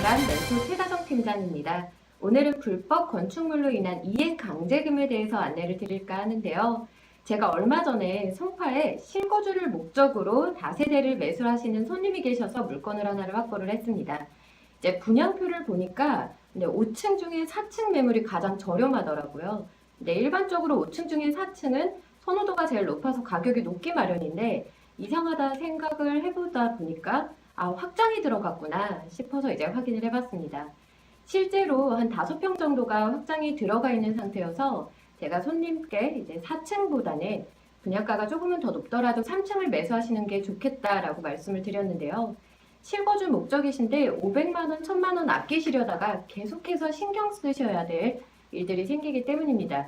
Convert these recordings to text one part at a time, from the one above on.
건축관 멘토 최다정 팀장입니다. 오늘은 불법 건축물로 인한 이행 강제금에 대해서 안내를 드릴까 하는데요. 제가 얼마 전에 송파에 실거주를 목적으로 다세대를 매수하시는 손님이 계셔서 물건을 하나를 확보를 했습니다. 이제 분양표를 보니까 5층 중에 4층 매물이 가장 저렴하더라고요. 근데 일반적으로 5층 중에 4층은 선호도가 제일 높아서 가격이 높기 마련인데 이상하다 생각을 해보다 보니까 확장이 들어갔구나 싶어서 이제 확인을 해봤습니다. 실제로 한 5평 정도가 확장이 들어가 있는 상태여서 제가 손님께 이제 4층보다는 분양가가 조금은 더 높더라도 3층을 매수하시는 게 좋겠다라고 말씀을 드렸는데요. 실거주 목적이신데 500만 원, 1000만 원 아끼시려다가 계속해서 신경 쓰셔야 될 일들이 생기기 때문입니다.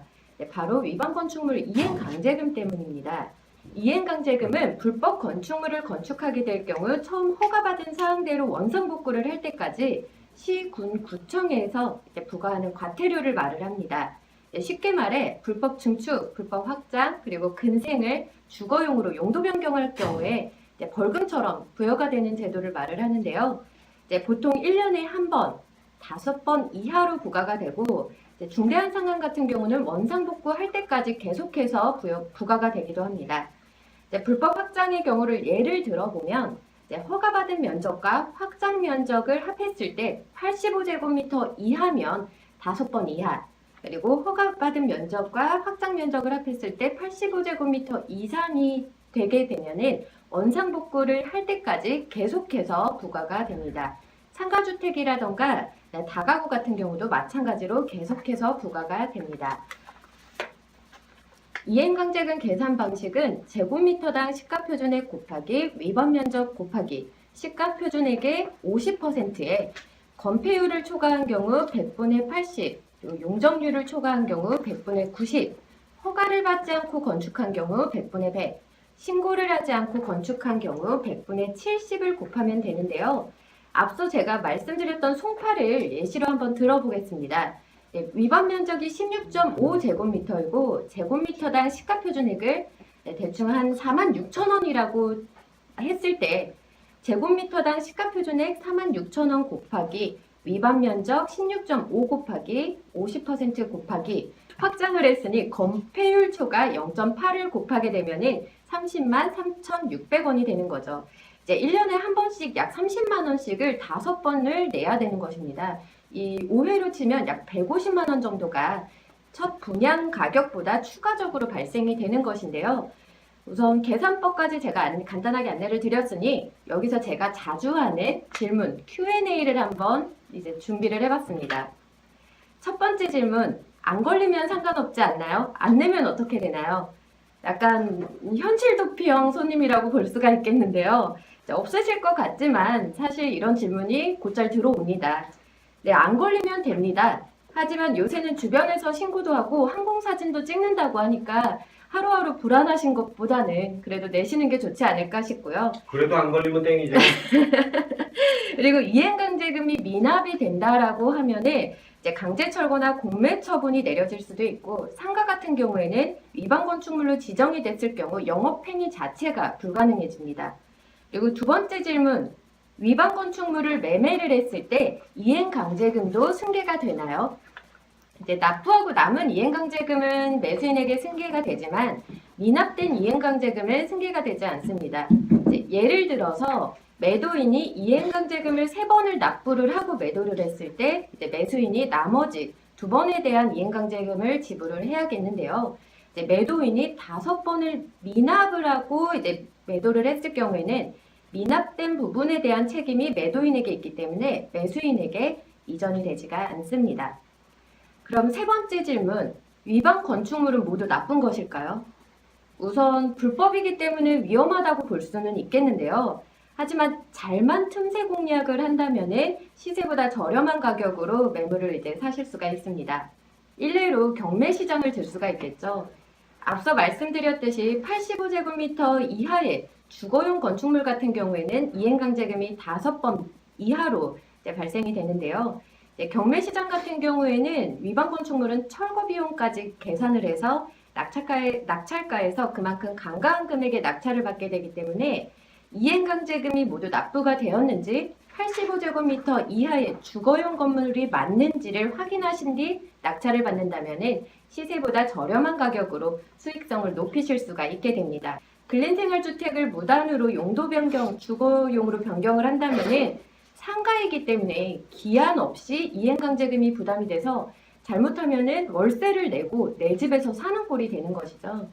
바로 위반 건축물 이행 강제금 때문입니다. 이행강제금은 불법 건축물을 건축하게 될 경우 처음 허가받은 사항대로 원상복구를 할 때까지 시, 군, 구청에서 부과하는 과태료를 말을 합니다. 쉽게 말해 불법 증축, 불법 확장, 그리고 근생을 주거용으로 용도 변경할 경우에 벌금처럼 부여가 되는 제도를 말을 하는데요. 보통 1년에 한 번, 5번 이하로 부과가 되고 중대한 상황 같은 경우는 원상복구할 때까지 계속해서 부과가 되기도 합니다. 불법 확장의 경우를 예를 들어보면 허가받은 면적과 확장 면적을 합했을 때 85제곱미터 이하면 5번 이하, 그리고 허가받은 면적과 확장 면적을 합했을 때 85제곱미터 이상이 되게 되면은 원상복구를 할 때까지 계속해서 부과가 됩니다. 상가주택이라던가 다가구 같은 경우도 마찬가지로 계속해서 부과가 됩니다. 이행강제금 계산 방식은 제곱미터당 시가표준액 곱하기 위반 면적 곱하기 시가표준액의 50%에 건폐율을 초과한 경우 100분의 80, 용적률을 초과한 경우 100분의 90, 허가를 받지 않고 건축한 경우 100분의 100, 신고를 하지 않고 건축한 경우 100분의 70을 곱하면 되는데요. 앞서 제가 말씀드렸던 송파를 예시로 한번 들어보겠습니다. 위반 면적이 16.5제곱미터이고 제곱미터당 시가표준액을 대충 한 46,000원이라고 했을 때 제곱미터당 시가표준액 46,000원 곱하기 위반 면적 16.5 곱하기 50% 곱하기 확장을 했으니 건폐율 초과 0.8을 곱하게 되면은 30만 3,600원이 되는 거죠. 이제 1년에 한 번씩 약 30만 원씩을 5번을 내야 되는 것입니다. 이 5회로 치면 약 150만 원 정도가 첫 분양 가격보다 추가적으로 발생이 되는 것인데요. 우선 계산법까지 제가 간단하게 안내를 드렸으니 여기서 제가 자주 하는 질문 Q&A를 한번 이제 준비를 해봤습니다. 첫 번째 질문, 안 걸리면 상관없지 않나요? 안 내면 어떻게 되나요? 약간 현실 도피형 손님이라고 볼 수가 있겠는데요. 없으실 것 같지만 사실 이런 질문이 곧잘 들어옵니다. 네, 안 걸리면 됩니다. 하지만 요새는 주변에서 신고도 하고 항공사진도 찍는다고 하니까 하루하루 불안하신 것보다는 그래도 내시는 게 좋지 않을까 싶고요. 그래도 안 걸리면 땡이죠. 그리고 이행강제금이 미납이 된다라고 하면은 이제 강제철거나 공매 처분이 내려질 수도 있고 상가 같은 경우에는 위반 건축물로 지정이 됐을 경우 영업행위 자체가 불가능해집니다. 그리고 두 번째 질문, 위반 건축물을 매매를 했을 때 이행강제금도 승계가 되나요? 이제 납부하고 남은 이행강제금은 매수인에게 승계가 되지만 미납된 이행강제금은 승계가 되지 않습니다. 예를 들어서 매도인이 이행강제금을 3번을 납부를 하고 매도를 했을 때 이제 매수인이 나머지 2번에 대한 이행강제금을 지불을 해야겠는데요. 이제 매도인이 5번을 미납을 하고 이제 매도를 했을 경우에는 미납된 부분에 대한 책임이 매도인에게 있기 때문에 매수인에게 이전이 되지가 않습니다. 그럼 세 번째 질문, 위반 건축물은 모두 나쁜 것일까요? 우선 불법이기 때문에 위험하다고 볼 수는 있겠는데요. 하지만 잘만 틈새 공략을 한다면 시세보다 저렴한 가격으로 매물을 이제 사실 수가 있습니다. 일례로 경매시장을 들 수가 있겠죠. 앞서 말씀드렸듯이 85제곱미터 이하의 주거용 건축물 같은 경우에는 이행강제금이 5번 이하로 이제 발생이 되는데요. 경매시장 같은 경우에는 위반 건축물은 철거 비용까지 계산을 해서 낙찰가에서 그만큼 간과한 금액의 낙찰을 받게 되기 때문에 이행강제금이 모두 납부가 되었는지 85제곱미터 이하의 주거용 건물이 맞는지를 확인하신 뒤 낙찰을 받는다면 시세보다 저렴한 가격으로 수익성을 높이실 수가 있게 됩니다. 근린생활주택을 무단으로 용도 변경, 주거용으로 변경을 한다면 상가이기 때문에 기한 없이 이행강제금이 부담이 돼서 잘못하면 월세를 내고 내 집에서 사는 꼴이 되는 것이죠.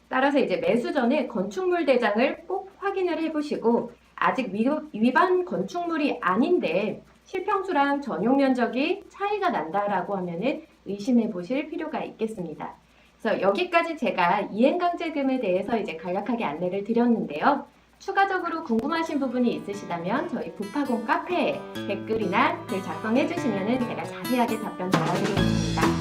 따라서 이제 매수 전에 건축물 대장을 꼭 확인을 해보시고 아직 위반 건축물이 아닌데 실평수랑 전용 면적이 차이가 난다라고 하면은 의심해 보실 필요가 있겠습니다. 그래서 여기까지 제가 이행강제금에 대해서 이제 간략하게 안내를 드렸는데요. 추가적으로 궁금하신 부분이 있으시다면 저희 부파공 카페에 댓글이나 글 작성해 주시면 제가 자세하게 답변 드리겠습니다.